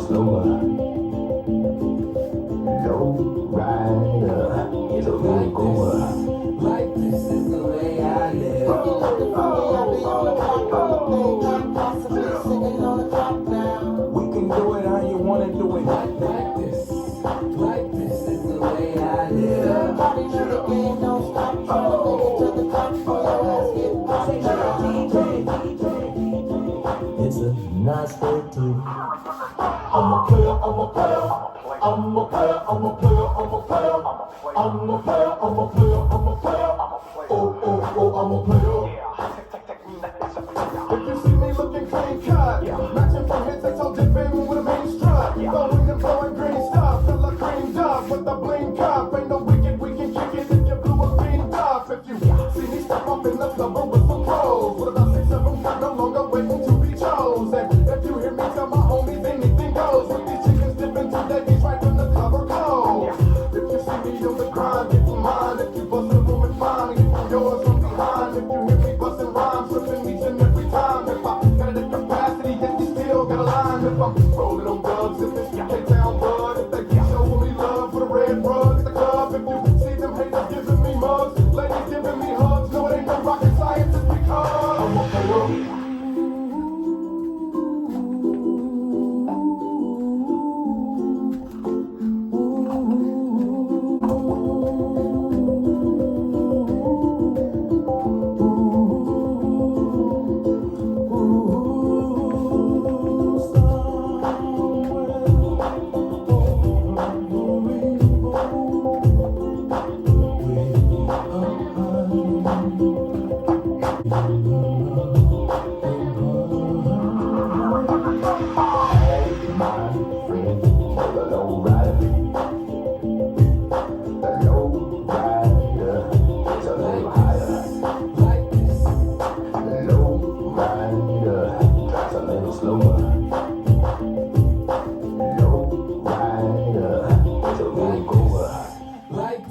slower. Low rider is a real goer. Like this is the way I live. If you're looking for me, I'll be on the clock. Possibly sitting on the clock now. We can do it how you wanna do it. Like this. Like this is the way I live. Everybody know the game don't stop. Trying to make it to the top. For your ass get popped. It's a nice day too. I'm a player, I'm a player. I'm a player, I'm a player, I'm a player. I'm a player, I'm a player, I'm a player. Oh, oh, oh, I'm a player. If you see me looking clean cut, matching from head to toe, dipping with a main strut. Throwing and blowing green stuff, till I creamed up with the bling cup. Ain't no wicked, we can kick it if you blew a beamed up. If you see me step up in the club with some pros, with about 6 of them, got no longer waiting to be chosen. If you hear me tell my homies, anything goes. With these chickens dipping to ladies right when the club are cold. If you see me on the grind, get from mine. If you bust the room and find, get from yours from behind. If you hear me busting rhymes, tripping each and every time. If I got the capacity, yet you still got a line. If I'm rolling on dubs, if it's K-Town bud, if they keep showing me love for the red rug at the club. If you see them haters giving me mugs, ladies giving me hugs, no, it ain't no rocket science, it's because I'm a player. Like